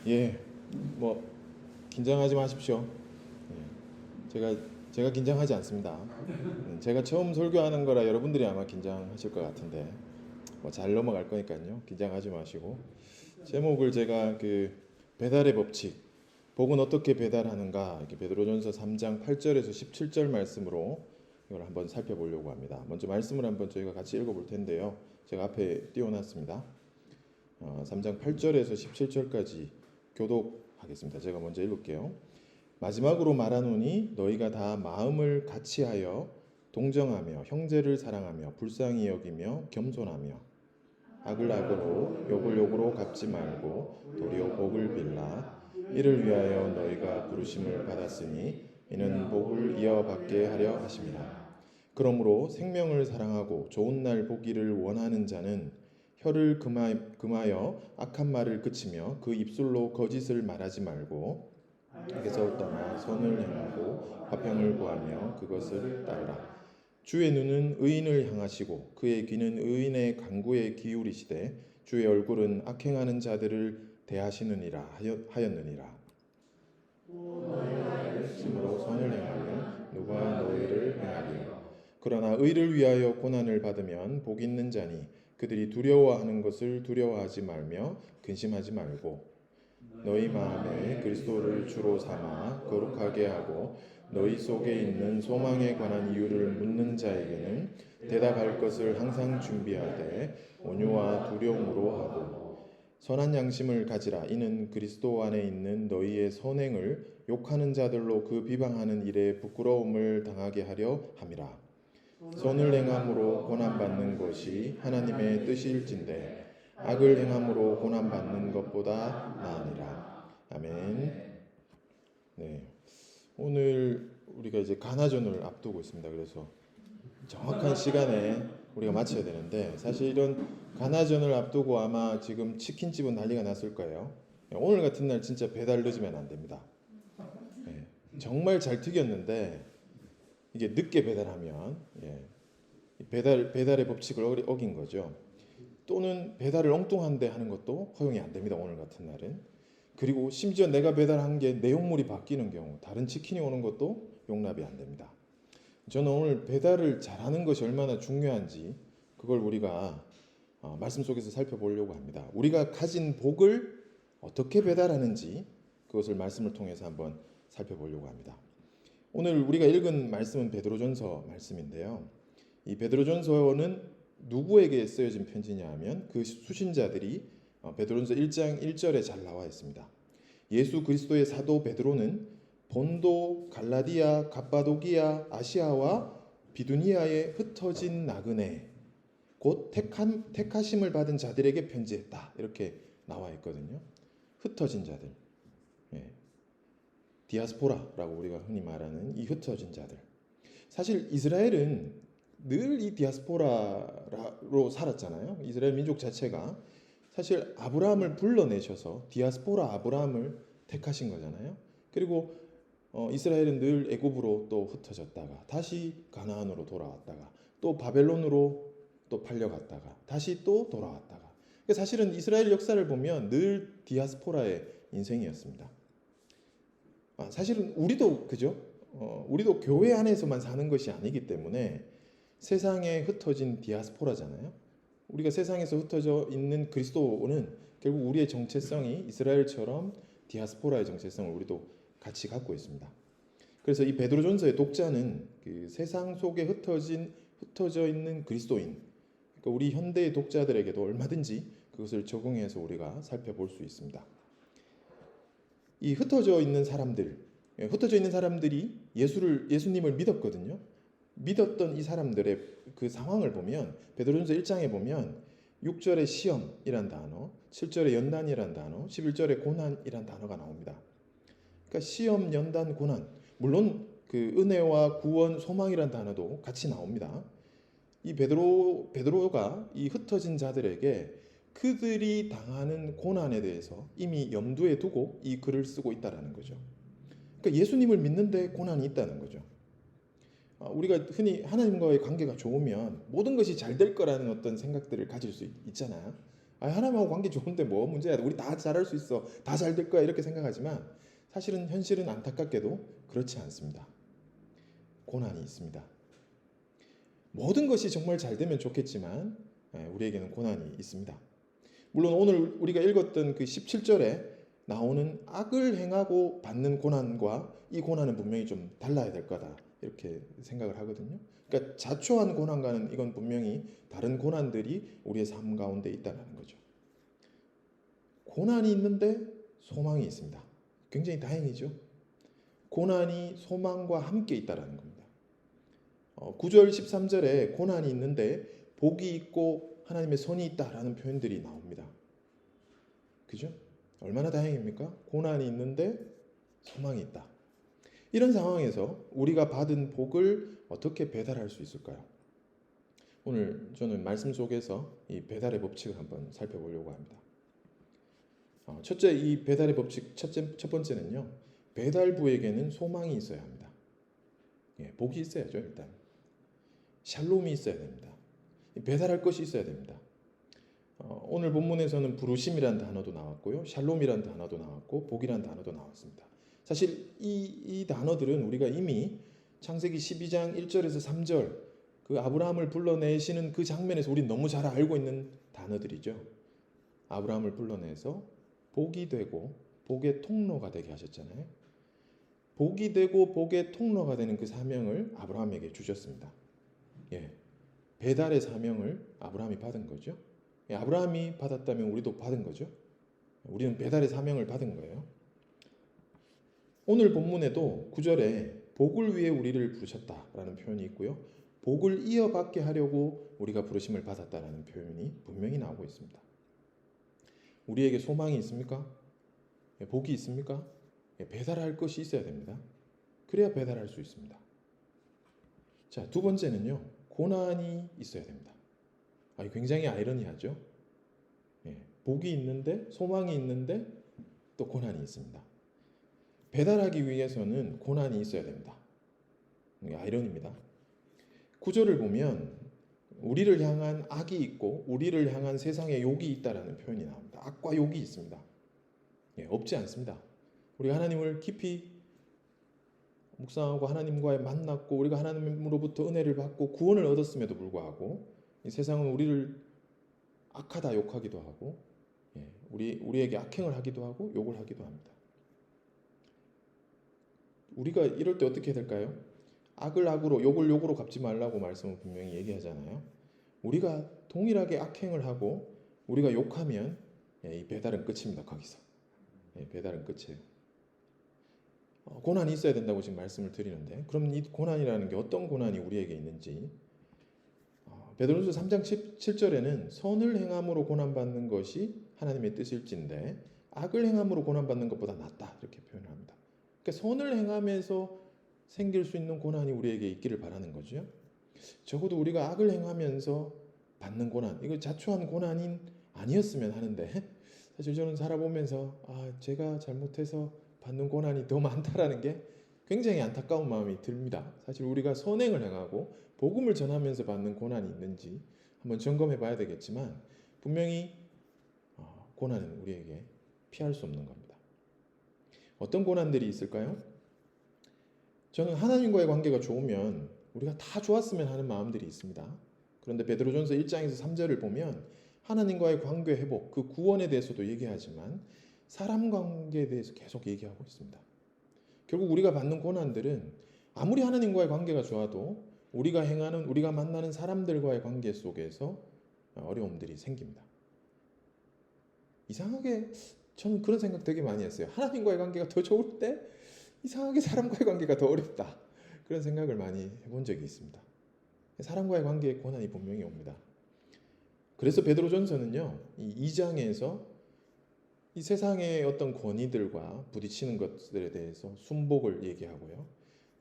예, 뭐 긴장하지 마십시오. 예, 제가 긴장하지 않습니다. 제가 처음 설교하는 거라 여러분들이 아마 긴장하실 것 같은데 뭐 잘 넘어갈 거니까요. 긴장하지 마시고 제목을 제가 그 배달의 법칙, 복은 어떻게 배달하는가 이렇게 베드로전서 3장 8절에서 17절 말씀으로 이걸 한번 살펴보려고 합니다. 먼저 말씀을 한번 저희가 같이 읽어볼 텐데요. 제가 앞에 띄워놨습니다. 3장 8절에서 17절까지 교독하겠습니다. 제가 먼저 읽을게요. 마지막으로 말하노니 너희가 다 마음을 같이하여 동정하며 형제를 사랑하며 불쌍히 여기며 겸손하며 악을 악으로 욕을 욕으로 갚지 말고 도리어 복을 빌라. 이를 위하여 너희가 부르심을 받았으니 이는 복을 이어받게 하려 하심이라. 그러므로 생명을 사랑하고 좋은 날 보기를 원하는 자는 혀를 금하여 악한 말을 그치며 그 입술로 거짓을 말하지 말고 악에서 떠나 선을 행하고 화평을 구하며 그것을 따르라. 주의 눈은 의인을 향하시고 그의 귀는 의인의 간구에 기울이시되 주의 얼굴은 악행하는 자들을 대하시느니라 하였느니라. 너희가 열심으로 선을 행하면 누가 너희를 행하리요. 그러나 의를 위하여 고난을 받으면 복 있는 자니 그들이 두려워하는 것을 두려워하지 말며 근심하지 말고 너희 마음에 그리스도를 주로 삼아 거룩하게 하고 너희 속에 있는 소망에 관한 이유를 묻는 자에게는 대답할 것을 항상 준비하되 온유와 두려움으로 하고 선한 양심을 가지라. 이는 그리스도 안에 있는 너희의 선행을 욕하는 자들로 그 비방하는 일에 부끄러움을 당하게 하려 함이라. 선을 행함으로 고난받는 것이 하나님의 뜻일진데 악을 행함으로 고난받는 것보다 나으니라. 아멘. 네, 오늘 우리가 이제 가나전을 앞두고 있습니다. 그래서 정확한 시간에 우리가 마쳐야 되는데 사실 이런 가나전을 앞두고 아마 지금 치킨집은 난리가 났을 거예요. 오늘 같은 날 진짜 배달 늦으면 안 됩니다. 네, 정말 잘 튀겼는데 이게 늦게 배달하면 배달의 법칙을 어긴 거죠. 또는 배달을 엉뚱한데 하는 것도 허용이 안 됩니다. 오늘 같은 날은. 그리고 심지어 내가 배달한 게 내용물이 바뀌는 경우 다른 치킨이 오는 것도 용납이 안 됩니다. 저는 오늘 배달을 잘하는 것이 얼마나 중요한지 그걸 우리가 말씀 속에서 살펴보려고 합니다. 우리가 가진 복을 어떻게 배달하는지 그것을 말씀을 통해서 한번 살펴보려고 합니다. 오늘 우리가 읽은 말씀은 베드로전서 말씀인데요. 이 베드로전서는 누구에게 쓰여진 편지냐 하면 그 수신자들이 베드로전서 1장 1절에 잘 나와 있습니다. 예수 그리스도의 사도 베드로는 본도, 갈라디아, 갑바도기아, 아시아와 비두니아에 흩어진 나그네 곧 택하심을 받은 자들에게 편지했다. 이렇게 나와 있거든요. 흩어진 자들. 예. 디아스포라라고 우리가 흔히 말하는 이 흩어진 자들. 사실 이스라엘은 늘 이 디아스포라로 살았잖아요. 이스라엘 민족 자체가 사실 아브라함을 불러내셔서 디아스포라 아브라함을 택하신 거잖아요. 그리고 이스라엘은 늘 애굽으로 또 흩어졌다가 다시 가나안으로 돌아왔다가 또 바벨론으로 또 팔려갔다가 다시 또 돌아왔다가 사실은 이스라엘 역사를 보면 늘 디아스포라의 인생이었습니다. 사실은 우리도 그죠? 우리도 교회 안에서만 사는 것이 아니기 때문에 세상에 흩어진 디아스포라잖아요. 우리가 세상에서 흩어져 있는 그리스도는 결국 우리의 정체성이 이스라엘처럼 디아스포라의 정체성을 우리도 같이 갖고 있습니다. 그래서 이 베드로전서의 독자는 그 세상 속에 흩어져 있는 그리스도인, 그러니까 우리 현대의 독자들에게도 얼마든지 그것을 적용해서 우리가 살펴볼 수 있습니다. 이 흩어져 있는 사람들이 예수님을 믿었거든요. 믿었던 이 사람들의 그 상황을 보면 베드로전서 1장에 보면 6절에 시험이란 단어, 7절에 연단이란 단어, 11절에 고난이란 단어가 나옵니다. 그러니까 시험, 연단, 고난, 물론 그 은혜와 구원, 소망이란 단어도 같이 나옵니다. 이 베드로가 이 흩어진 자들에게 그들이 당하는 고난에 대해서 이미 염두에 두고 이 글을 쓰고 있다라는 거죠. 그러니까 예수님을 믿는데 고난이 있다는 거죠. 우리가 흔히 하나님과의 관계가 좋으면 모든 것이 잘 될 거라는 어떤 생각들을 가질 수 있잖아요. 하나님하고 관계 좋은데 뭐 문제야? 우리 다 잘할 수 있어. 다 잘 될 거야. 이렇게 생각하지만 사실은 현실은 안타깝게도 그렇지 않습니다. 고난이 있습니다. 모든 것이 정말 잘 되면 좋겠지만 우리에게는 고난이 있습니다. 물론 오늘 우리가 읽었던 그 17절에 나오는 악을 행하고 받는 고난과 이 고난은 분명히 좀 달라야 될 거다. 이렇게 생각을 하거든요. 그러니까 자초한 고난과는 이건 분명히 다른 고난들이 우리의 삶 가운데 있다는 거죠. 고난이 있는데 소망이 있습니다. 굉장히 다행이죠. 고난이 소망과 함께 있다는 겁니다. 9절 13절에 고난이 있는데 복이 있고 하나님의 선이 있다라는 표현들이 나옵니다. 그죠? 얼마나 다행입니까? 고난이 있는데 소망이 있다. 이런 상황에서 우리가 받은 복을 어떻게 배달할 수 있을까요? 오늘 저는 말씀 속에서 이 배달의 법칙을 한번 살펴보려고 합니다. 첫째, 이 배달의 법칙 첫 번째는요. 배달부에게는 소망이 있어야 합니다. 복이 있어야죠, 일단. 샬롬이 있어야 됩니다. 배달할 것이 있어야 됩니다. 오늘 본문에서는 부르심이라는 단어도 나왔고요. 샬롬이라는 단어도 나왔고 복이라는 단어도 나왔습니다. 사실 이 단어들은 우리가 이미 창세기 12장 1절에서 3절 그 아브라함을 불러내시는 그 장면에서 우리 너무 잘 알고 있는 단어들이죠. 아브라함을 불러내서 복이 되고 복의 통로가 되게 하셨잖아요. 복이 되고 복의 통로가 되는 그 사명을 아브라함에게 주셨습니다. 배달의 사명을 아브라함이 받은 거죠. 아브라함이 받았다면 우리도 받은 거죠. 우리는 배달의 사명을 받은 거예요. 오늘 본문에도 9절에 복을 위해 우리를 부르셨다라는 표현이 있고요. 복을 이어받게 하려고 우리가 부르심을 받았다라는 표현이 분명히 나오고 있습니다. 우리에게 소망이 있습니까? 복이 있습니까? 배달할 것이 있어야 됩니다. 그래야 배달할 수 있습니다. 자, 두 번째는요. 고난이 있어야 됩니다. 굉장히 아이러니하죠. 복이 있는데 소망이 있는데 또 고난이 있습니다. 배달하기 위해서는 고난이 있어야 됩니다. 아이러니입니다. 구절을 보면 우리를 향한 악이 있고 우리를 향한 세상의 욕이 있다라는 표현이 나옵니다. 악과 욕이 있습니다. 없지 않습니다. 우리가 하나님을 깊이 묵상하고 하나님과의 만났고 우리가 하나님으로부터 은혜를 받고 구원을 얻었음에도 불구하고 이 세상은 우리를 악하다 욕하기도 하고 우리에게 악행을 하기도 하고 욕을 하기도 합니다. 우리가 이럴 때 어떻게 해야 될까요? 악을 악으로 욕을 욕으로 갚지 말라고 말씀을 분명히 얘기하잖아요. 우리가 동일하게 악행을 하고 우리가 욕하면 이 배달은 끝입니다. 거기서. 배달은 끝이에요. 고난이 있어야 된다고 지금 말씀을 드리는데 그럼 이 고난이라는 게 어떤 고난이 우리에게 있는지 베드로전서 3장 7절에는 선을 행함으로 고난받는 것이 하나님의 뜻일진데 악을 행함으로 고난받는 것보다 낫다 이렇게 표현을 합니다. 그러니까 선을 행하면서 생길 수 있는 고난이 우리에게 있기를 바라는 거죠. 적어도 우리가 악을 행하면서 받는 고난 이거 자초한 고난이 아니었으면 하는데 사실 저는 살아보면서 제가 잘못해서 받는 고난이 더 많다라는 게 굉장히 안타까운 마음이 듭니다. 사실 우리가 선행을 행하고 복음을 전하면서 받는 고난이 있는지 한번 점검해 봐야 되겠지만 분명히 고난은 우리에게 피할 수 없는 겁니다. 어떤 고난들이 있을까요? 저는 하나님과의 관계가 좋으면 우리가 다 좋았으면 하는 마음들이 있습니다. 그런데 베드로전서 1장에서 3절을 보면 하나님과의 관계 회복, 그 구원에 대해서도 얘기하지만 사람 관계에 대해서 계속 얘기하고 있습니다. 결국 우리가 받는 고난들은 아무리 하나님과의 관계가 좋아도 우리가 만나는 사람들과의 관계 속에서 어려움들이 생깁니다. 이상하게 저는 그런 생각 되게 많이 했어요. 하나님과의 관계가 더 좋을 때 이상하게 사람과의 관계가 더 어렵다. 그런 생각을 많이 해본 적이 있습니다. 사람과의 관계에 고난이 분명히 옵니다. 그래서 베드로전서는요. 이 2장에서 이 세상의 어떤 권위들과 부딪히는 것들에 대해서 순복을 얘기하고요.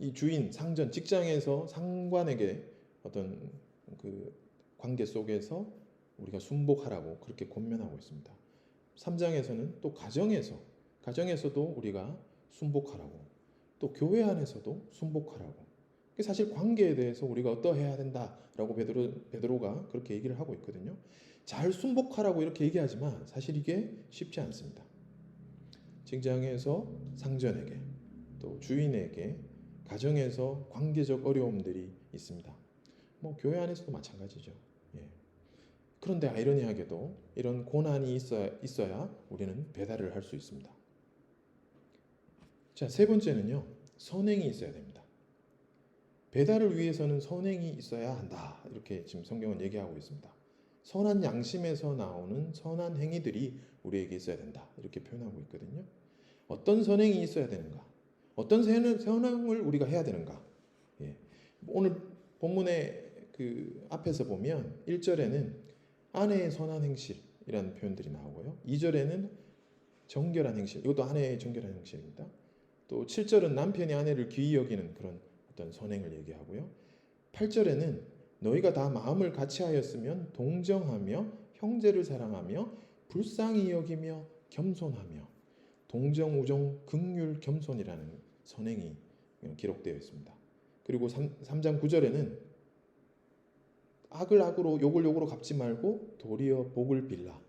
이 주인, 상전, 직장에서 상관에게 어떤 그 관계 속에서 우리가 순복하라고 그렇게 권면하고 있습니다. 3장에서는 또 가정에서도 우리가 순복하라고 또 교회 안에서도 순복하라고 사실 관계에 대해서 우리가 어떠해야 된다라고 베드로가 그렇게 얘기를 하고 있거든요. 잘 순복하라고 이렇게 얘기하지만 사실 이게 쉽지 않습니다. 직장에서 상전에게, 또 주인에게, 가정에서 관계적 어려움들이 있습니다. 뭐 교회 안에서도 마찬가지죠. 예. 그런데 아이러니하게도 이런 고난이 있어야 우리는 배달을 할 수 있습니다. 자, 세 번째는요. 선행이 있어야 됩니다. 배달을 위해서는 선행이 있어야 한다. 이렇게 지금 성경은 얘기하고 있습니다. 선한 양심에서 나오는 선한 행위들이 우리에게 있어야 된다. 이렇게 표현하고 있거든요. 어떤 선행이 있어야 되는가? 어떤 선행을 우리가 해야 되는가? 예. 오늘 본문의 그 앞에서 보면 1절에는 아내의 선한 행실이라는 표현들이 나오고요. 2절에는 정결한 행실. 이것도 아내의 정결한 행실입니다. 또 7절은 남편이 아내를 귀히 여기는 그런 어떤 선행을 얘기하고요. 8절에는 너희가 다 마음을 같이하였으면 동정하며 형제를 사랑하며 불쌍히 여기며 겸손하며 동정, 우정, 긍휼, 겸손이라는 선행이 기록되어 있습니다. 그리고 3장 9절에는 악을 악으로 욕을 욕으로 갚지 말고 도리어 복을 빌라.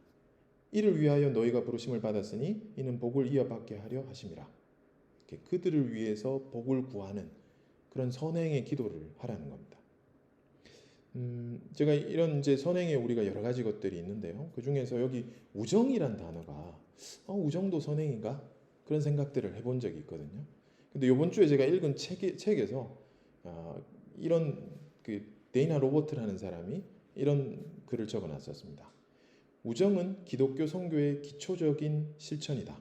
이를 위하여 너희가 부르심을 받았으니 이는 복을 이어받게 하려 하심이라. 그들을 위해서 복을 구하는 그런 선행의 기도를 하라는 겁니다. 제가 이런 이제 선행에 우리가 여러 가지 것들이 있는데요. 그 중에서 여기 우정이란 단어가 우정도 선행인가? 그런 생각들을 해본 적이 있거든요. 근데 이번 주에 제가 읽은 책에서 이런 그 데이나 로버트라는 사람이 이런 글을 적어놨었습니다. 우정은 기독교 선교의 기초적인 실천이다.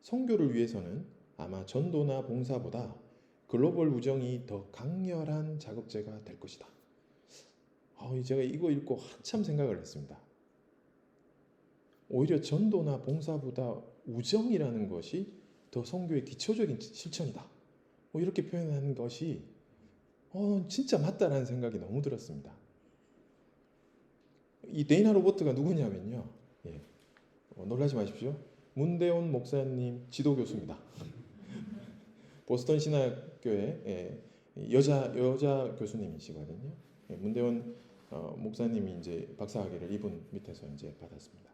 선교를 위해서는 아마 전도나 봉사보다 글로벌 우정이 더 강렬한 자극제가 될 것이다. 제가 이거 읽고 한참 생각을 했습니다. 오히려 전도나 봉사보다 우정이라는 것이 더 선교의 기초적인 실천이다. 이렇게 표현하는 것이 진짜 맞다라는 생각이 너무 들었습니다. 이 데이나 로버트가 누구냐면요. 놀라지 마십시오. 문대원 목사님 지도교수입니다. 보스턴 신학교의 여자 교수님이시거든요. 문대원 목사님이 이제 박사학위를 이분 밑에서 이제 받았습니다.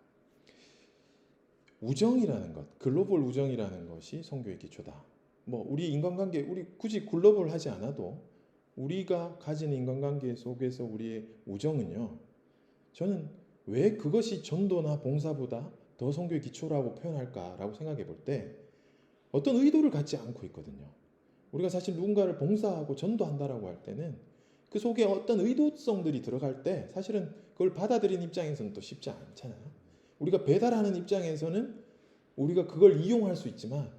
우정이라는 것, 글로벌 우정이라는 것이 선교의 기초다. 우리 인간관계, 우리 굳이 글로벌하지 않아도 우리가 가진 인간관계 속에서 우리의 우정은요. 저는 왜 그것이 전도나 봉사보다 더 선교의 기초라고 표현할까라고 생각해 볼 때 어떤 의도를 갖지 않고 있거든요. 우리가 사실 누군가를 봉사하고 전도한다라고 할 때는 그 속에 어떤 의도성들이 들어갈 때 사실은 그걸 받아들이는 입장에서는 또 쉽지 않잖아요. 우리가 배달하는 입장에서는 우리가 그걸 이용할 수 있지만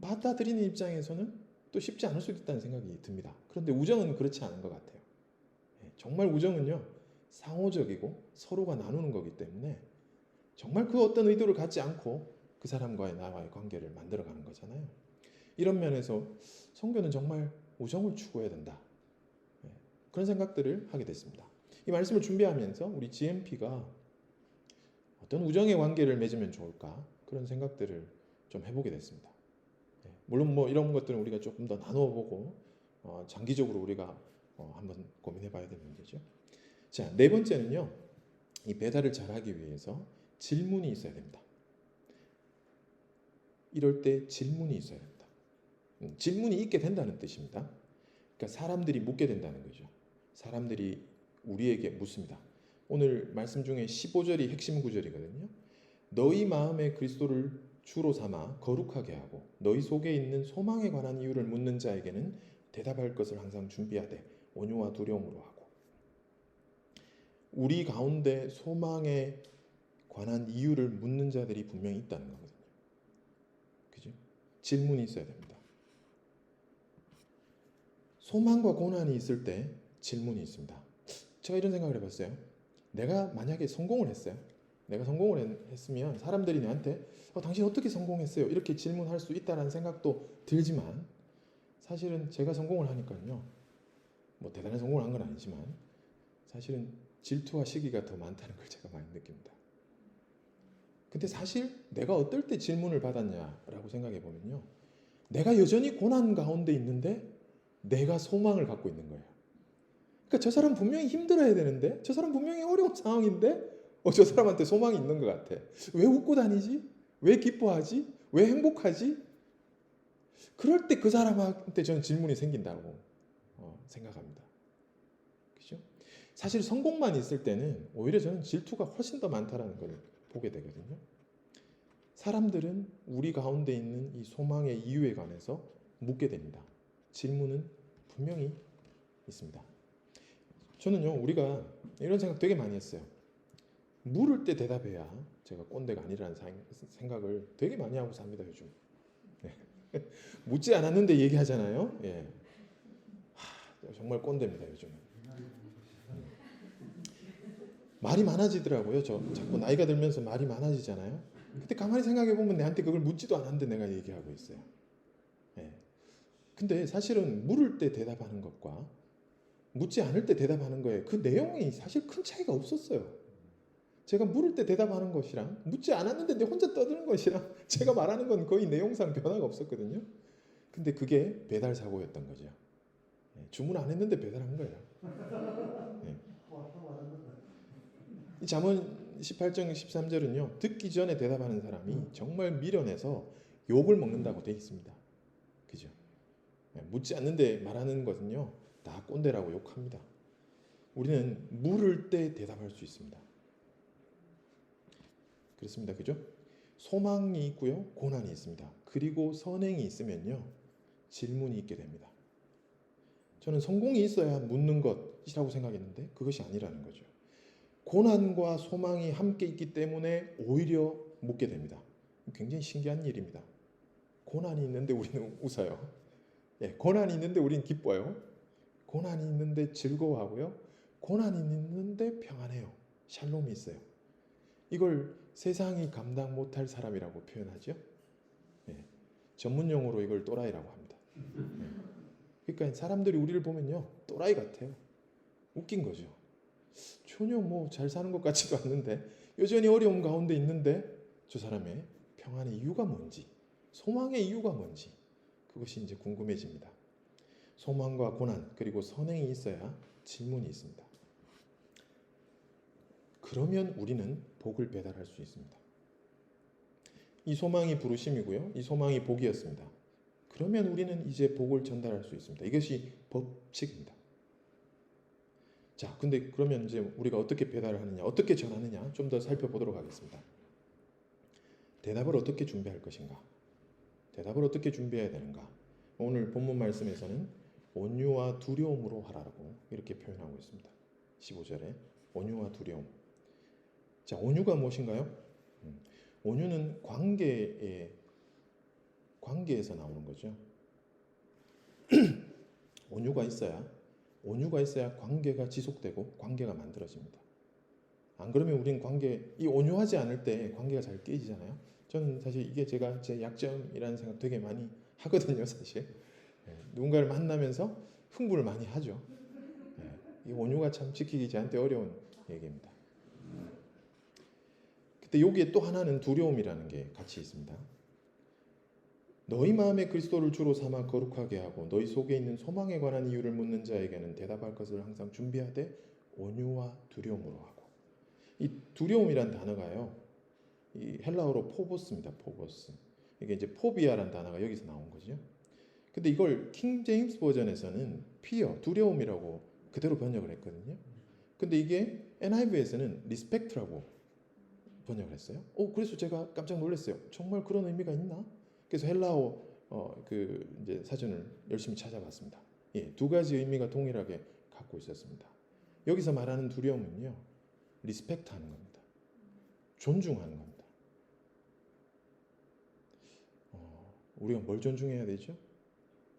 받아들이는 입장에서는 또 쉽지 않을 수도 있다는 생각이 듭니다. 그런데 우정은 그렇지 않은 것 같아요. 정말 우정은요. 상호적이고 서로가 나누는 거기 때문에 정말 그 어떤 의도를 갖지 않고 그 사람과의 나와의 관계를 만들어가는 거잖아요. 이런 면에서 선교는 정말 우정을 추구해야 된다. 그런 생각들을 하게 됐습니다. 이 말씀을 준비하면서 우리 GMP가 어떤 우정의 관계를 맺으면 좋을까 그런 생각들을 좀 해보게 됐습니다. 물론 이런 것들은 우리가 조금 더 나누어보고 장기적으로 우리가 한번 고민해봐야 되는 문제죠. 자, 네 번째는요. 이 배달을 잘하기 위해서 질문이 있어야 됩니다. 이럴 때 질문이 있어야 됩니다. 질문이 있게 된다는 뜻입니다. 그러니까 사람들이 묻게 된다는 거죠. 사람들이 우리에게 묻습니다. 오늘 말씀 중에 15절이 핵심 구절이거든요. 너희 마음에 그리스도를 주로 삼아 거룩하게 하고 너희 속에 있는 소망에 관한 이유를 묻는 자에게는 대답할 것을 항상 준비하되 온유와 두려움으로 하고. 우리 가운데 소망에 관한 이유를 묻는 자들이 분명히 있다는 거거든요. 그죠? 질문이 있어야 됩니다. 소망과 고난이 있을 때 질문이 있습니다. 제가 이런 생각을 해봤어요. 내가 만약에 성공을 했어요. 내가 성공을 했으면 사람들이 나한테 당신 어떻게 성공했어요? 이렇게 질문할 수 있다는 생각도 들지만 사실은 제가 성공을 하니까요. 대단한 성공을 한 건 아니지만 사실은 질투와 시기가 더 많다는 걸 제가 많이 느낍니다. 근데 사실 내가 어떨 때 질문을 받았냐라고 생각해 보면요. 내가 여전히 고난 가운데 있는데 내가 소망을 갖고 있는 거예요. 그러니까 저 사람 분명히 힘들어야 되는데 저 사람 분명히 어려운 상황인데 저 사람한테 소망이 있는 것 같아. 왜 웃고 다니지? 왜 기뻐하지? 왜 행복하지? 그럴 때 그 사람한테 저는 질문이 생긴다고 생각합니다. 그죠? 사실 성공만 있을 때는 오히려 저는 질투가 훨씬 더 많다라는 걸 보게 되거든요. 사람들은 우리 가운데 있는 이 소망의 이유에 관해서 묻게 됩니다. 질문은 분명히 있습니다. 저는요, 우리가 이런 생각 되게 많이 했어요. 물을 때 대답해야 제가 꼰대가 아니라는 생각을 되게 많이 하고 삽니다, 요즘. 묻지 않았는데 얘기하잖아요. 예. 정말 꼰대입니다, 요즘. 말이 많아지더라고요. 저 자꾸 나이가 들면서 말이 많아지잖아요. 근데 가만히 생각해 보면 내한테 그걸 묻지도 않았는데 내가 얘기하고 있어요. 예. 근데 사실은 물을 때 대답하는 것과 묻지 않을 때 대답하는 거에 그 내용이 사실 큰 차이가 없었어요. 제가 물을 때 대답하는 것이랑 묻지 않았는데 내 혼자 떠드는 것이랑 제가 말하는 건 거의 내용상 변화가 없었거든요. 근데 그게 배달 사고였던 거죠. 예. 주문 안 했는데 배달한 거예요. 예. 이 잠언 18장 13절은요. 듣기 전에 대답하는 사람이 정말 미련해서 욕을 먹는다고 되어 있습니다. 그죠? 묻지 않는데 말하는 것은요. 다 꼰대라고 욕합니다. 우리는 물을 때 대답할 수 있습니다. 그렇습니다. 그죠? 소망이 있고요. 고난이 있습니다. 그리고 선행이 있으면요. 질문이 있게 됩니다. 저는 성공이 있어야 묻는 것이라고 생각했는데 그것이 아니라는 거죠. 고난과 소망이 함께 있기 때문에 오히려 묻게 됩니다. 굉장히 신기한 일입니다. 고난이 있는데 우리는 웃어요. 예, 고난이 있는데 우리는 기뻐요. 고난이 있는데 즐거워하고요. 고난이 있는데 평안해요. 샬롬이 있어요. 이걸 세상이 감당 못할 사람이라고 표현하죠. 예, 전문 용어로 이걸 또라이라고 합니다. 예, 그러니까 사람들이 우리를 보면요. 또라이 같아요. 웃긴 거죠. 전혀 뭐 잘 사는 것 같지도 않는데 여전히 어려움 가운데 있는데 저 사람의 평안의 이유가 뭔지, 소망의 이유가 뭔지 그것이 이제 궁금해집니다. 소망과 고난 그리고 선행이 있어야 질문이 있습니다. 그러면 우리는 복을 배달할 수 있습니다. 이 소망이 부르심이고요. 이 소망이 복이었습니다. 그러면 우리는 이제 복을 전달할 수 있습니다. 이것이 법칙입니다. 자, 근데 그러면 이제 우리가 어떻게 배달을 하느냐, 어떻게 전하느냐 좀 더 살펴보도록 하겠습니다. 대답을 어떻게 준비할 것인가? 대답을 어떻게 준비해야 되는가? 오늘 본문 말씀에서는 온유와 두려움으로 하라고 이렇게 표현하고 있습니다. 15절에 온유와 두려움. 자, 온유가 무엇인가요? 온유는 관계에서 나오는 거죠. 온유가 있어야 관계가 지속되고 관계가 만들어집니다. 안 그러면 우린 이 온유하지 않을 때 관계가 잘 깨지잖아요. 저는 사실 이게 제가 제 약점이라는 생각 되게 많이 하거든요, 사실. 누군가를 만나면서 흥분을 많이 하죠. 이 온유가 참 지키기 저한테 어려운 얘기입니다. 근데 여기에 또 하나는 두려움이라는 게 같이 있습니다. 너희 마음에 그리스도를 주로 삼아 거룩하게 하고 너희 속에 있는 소망에 관한 이유를 묻는 자에게는 대답할 것을 항상 준비하되 온유와 두려움으로 하고. 이 두려움이란 단어가요. 이 헬라어로 포보스입니다. 포보스. 이게 이제 포비아란 단어가 여기서 나온 거죠. 근데 이걸 킹 제임스 버전에서는 fear, 두려움이라고 그대로 번역을 했거든요. 근데 이게 NIV에서는 respect라고 번역을 했어요. 그래서 제가 깜짝 놀랐어요. 정말 그런 의미가 있나? 그래서 헬라어 이제 사전을 열심히 찾아봤습니다. 예, 두 가지 의미가 동일하게 갖고 있었습니다. 여기서 말하는 두려움은요, 리스펙트하는 겁니다. 존중하는 겁니다. 우리가 뭘 존중해야 되죠?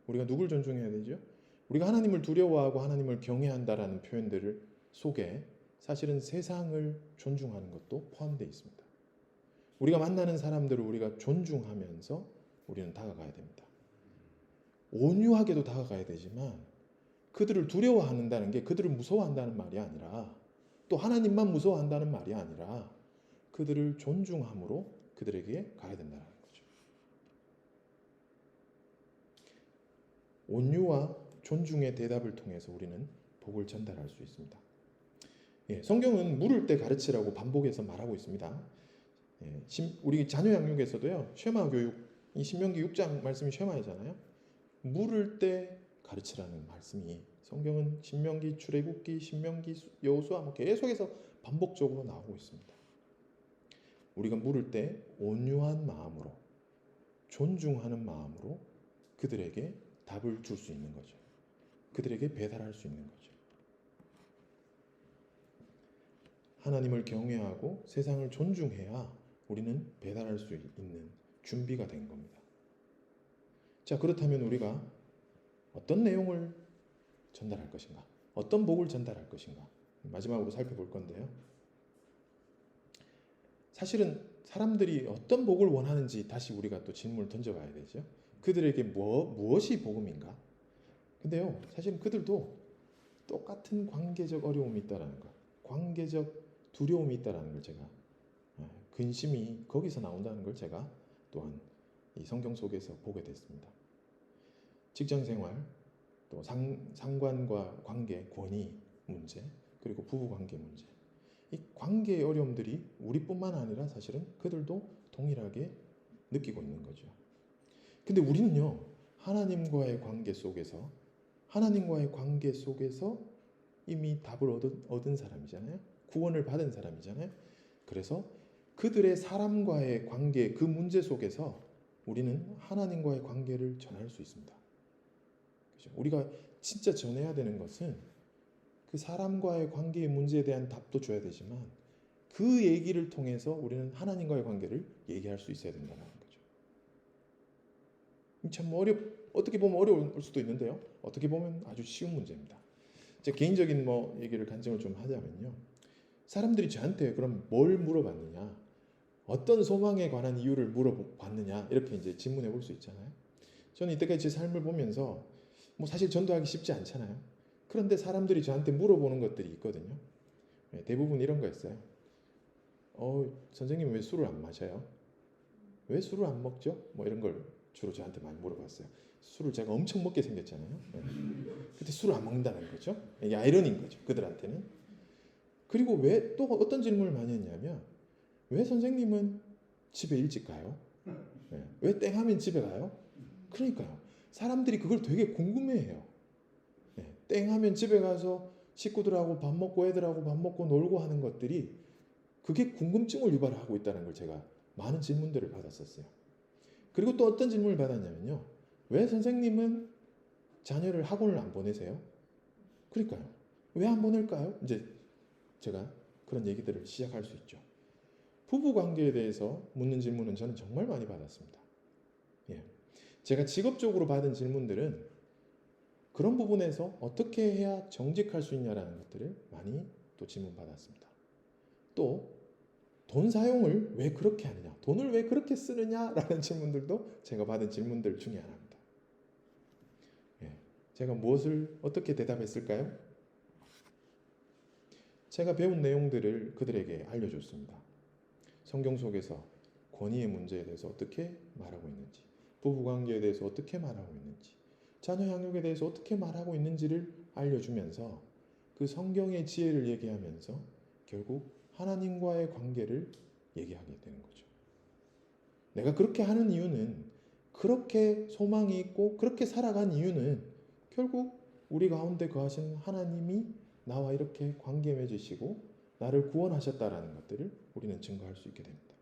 우리가 누굴 존중해야 되죠? 우리가 하나님을 두려워하고 하나님을 경외한다라는 표현들 속에 사실은 세상을 존중하는 것도 포함되어 있습니다. 우리가 만나는 사람들을 우리가 존중하면서 우리는 다가가야 됩니다. 온유하게도 다가가야 되지만 그들을 두려워한다는 게 그들을 무서워한다는 말이 아니라 또 하나님만 무서워한다는 말이 아니라 그들을 존중함으로 그들에게 가야 된다는 거죠. 온유와 존중의 대답을 통해서 우리는 복을 전달할 수 있습니다. 예, 성경은 물을 때 가르치라고 반복해서 말하고 있습니다. 예, 우리 자녀 양육에서도요. 쉐마 교육, 이 신명기 6장 말씀이 쉐마이잖아요. 물을 때 가르치라는 말씀이 성경은 신명기, 출애굽기, 신명기, 여호수아 뭐 계속해서 반복적으로 나오고 있습니다. 우리가 물을 때 온유한 마음으로, 존중하는 마음으로 그들에게 답을 줄 수 있는 거죠. 그들에게 배달할 수 있는 거죠. 하나님을 경외하고 세상을 존중해야 우리는 배달할 수 있는 준비가 된 겁니다. 자, 그렇다면 우리가 어떤 내용을 전달할 것인가? 어떤 복을 전달할 것인가? 마지막으로 살펴볼 건데요. 사실은 사람들이 어떤 복을 원하는지 다시 우리가 또 질문을 던져봐야 되죠. 그들에게 무엇이 복음인가? 근데요, 사실은 그들도 똑같은 관계적 어려움이 있다는 것, 관계적 두려움이 있다는 걸 제가 근심이 거기서 나온다는 걸 제가 또한 이 성경 속에서 보게 됐습니다. 직장생활, 또 상관과 관계, 권위 문제, 그리고 부부 관계 문제. 이 관계의 어려움들이 우리뿐만 아니라 사실은 그들도 동일하게 느끼고 있는 거죠. 근데 우리는요, 하나님과의 관계 속에서 이미 답을 얻은 사람이잖아요. 구원을 받은 사람이잖아요. 그래서 그들의 사람과의 관계, 그 문제 속에서 우리는 하나님과의 관계를 전할 수 있습니다. 그렇죠? 우리가 진짜 전해야 되는 것은 그 사람과의 관계의 문제에 대한 답도 줘야 되지만 그 얘기를 통해서 우리는 하나님과의 관계를 얘기할 수 있어야 된다는 거죠. 참 어떻게 보면 어려울 수도 있는데요. 어떻게 보면 아주 쉬운 문제입니다. 제 개인적인 얘기를 간증을 좀 하자면요. 사람들이 저한테 그럼 뭘 물어봤느냐, 어떤 소망에 관한 이유를 물어봤느냐 이렇게 이제 질문해 볼 수 있잖아요. 저는 이때까지 제 삶을 보면서 사실 전도하기 쉽지 않잖아요. 그런데 사람들이 저한테 물어보는 것들이 있거든요. 대부분 이런 거였어요. 선생님 왜 술을 안 마셔요? 왜 술을 안 먹죠? 이런 걸 주로 저한테 많이 물어봤어요. 술을 제가 엄청 먹게 생겼잖아요. 근데 술을 안 먹는다는 거죠. 이게 아이러니인 거죠. 그들한테는. 그리고 왜 또 어떤 질문을 많이 했냐면 왜 선생님은 집에 일찍 가요? 왜 땡하면 집에 가요? 그러니까요. 사람들이 그걸 되게 궁금해해요. 땡하면 집에 가서 식구들하고 밥 먹고 애들하고 밥 먹고 놀고 하는 것들이 그게 궁금증을 유발하고 있다는 걸 제가 많은 질문들을 받았었어요. 그리고 또 어떤 질문을 받았냐면요. 왜 선생님은 자녀를 학원을 안 보내세요? 그러니까요. 왜 안 보낼까요? 이제 제가 그런 얘기들을 시작할 수 있죠. 부부 관계에 대해서 묻는 질문은 저는 정말 많이 받았습니다. 제가 직업적으로 받은 질문들은 그런 부분에서 어떻게 해야 정직할 수 있냐라는 것들을 많이 또 질문받았습니다. 또 돈 사용을 왜 그렇게 하느냐, 돈을 왜 그렇게 쓰느냐라는 질문들도 제가 받은 질문들 중에 하나입니다. 제가 무엇을 어떻게 대답했을까요? 제가 배운 내용들을 그들에게 알려줬습니다. 성경 속에서 권위의 문제에 대해서 어떻게 말하고 있는지, 부부관계에 대해서 어떻게 말하고 있는지, 자녀 양육에 대해서 어떻게 말하고 있는지를 알려주면서 그 성경의 지혜를 얘기하면서 결국 하나님과의 관계를 얘기하게 되는 거죠. 내가 그렇게 하는 이유는, 그렇게 소망이 있고 그렇게 살아간 이유는 결국 우리 가운데 거하신 하나님이 나와 이렇게 관계 맺으시고 나를 구원하셨다라는 것들을 우리는 증거할 수 있게 됩니다.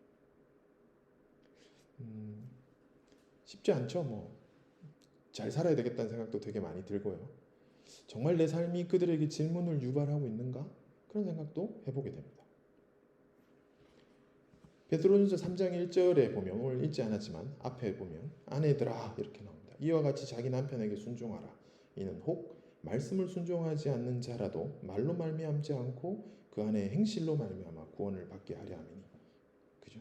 쉽지 않죠. 잘 살아야 되겠다는 생각도 되게 많이 들고요. 정말 내 삶이 그들에게 질문을 유발하고 있는가? 그런 생각도 해보게 됩니다. 베드로전서 3장 1절에 보면, 오늘 읽지 않았지만 앞에 보면 아내들아 이렇게 나옵니다. 이와 같이 자기 남편에게 순종하라. 이는 혹 말씀을 순종하지 않는 자라도 말로 말미암지 않고 그 안에 행실로 말미암아 구원을 받게 하려 함이니. 그죠?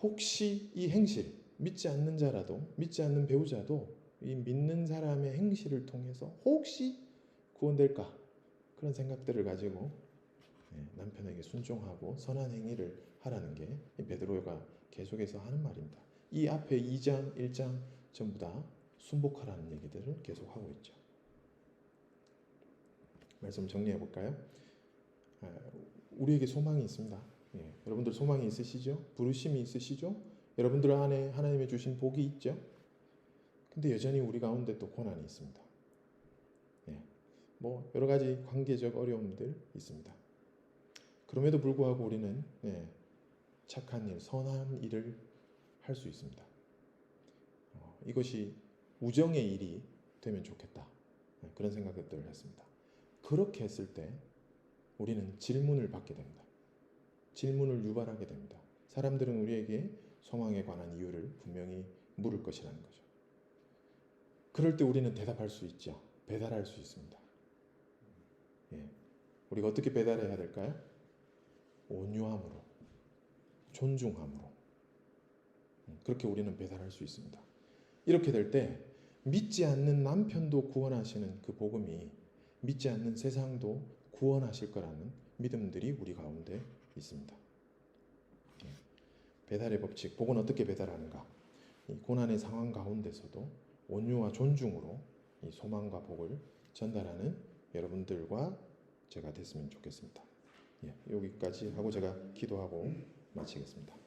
혹시 이 행실, 믿지 않는 자라도, 믿지 않는 배우자도 이 믿는 사람의 행실을 통해서 혹시 구원될까? 그런 생각들을 가지고 남편에게 순종하고 선한 행위를 하라는 게 베드로가 계속해서 하는 말입니다. 이 앞에 2장, 1장 전부 다 순복하라는 얘기들을 계속하고 있죠. 말씀 정리해 볼까요? 우리에게 소망이 있습니다. 예, 여러분들 소망이 있으시죠? 부르심이 있으시죠? 여러분들 안에 하나님의 주신 복이 있죠? 근데 여전히 우리 가운데 또 고난이 있습니다. 예, 뭐 여러 가지 관계적 어려움들 있습니다. 그럼에도 불구하고 우리는 착한 일, 선한 일을 할 수 있습니다. 이것이 우정의 일이 되면 좋겠다. 그런 생각들을 했습니다. 그렇게 했을 때 우리는 질문을 받게 됩니다. 질문을 유발하게 됩니다. 사람들은 우리에게 소망에 관한 이유를 분명히 물을 것이라는 거죠. 그럴 때 우리는 대답할 수 있죠. 배달할 수 있습니다. 예. 우리가 어떻게 배달해야 될까요? 온유함으로, 존중함으로. 그렇게 우리는 배달할 수 있습니다. 이렇게 될 때 믿지 않는 남편도 구원하시는 그 복음이 믿지 않는 세상도 구원하실 거라는 믿음들이 우리 가운데 있습니다. 배달의 법칙, 복은 어떻게 배달하는가? 이 고난의 상황 가운데서도 온유와 존중으로 이 소망과 복을 전달하는 여러분들과 제가 됐으면 좋겠습니다. 여기까지 하고 제가 기도하고 마치겠습니다.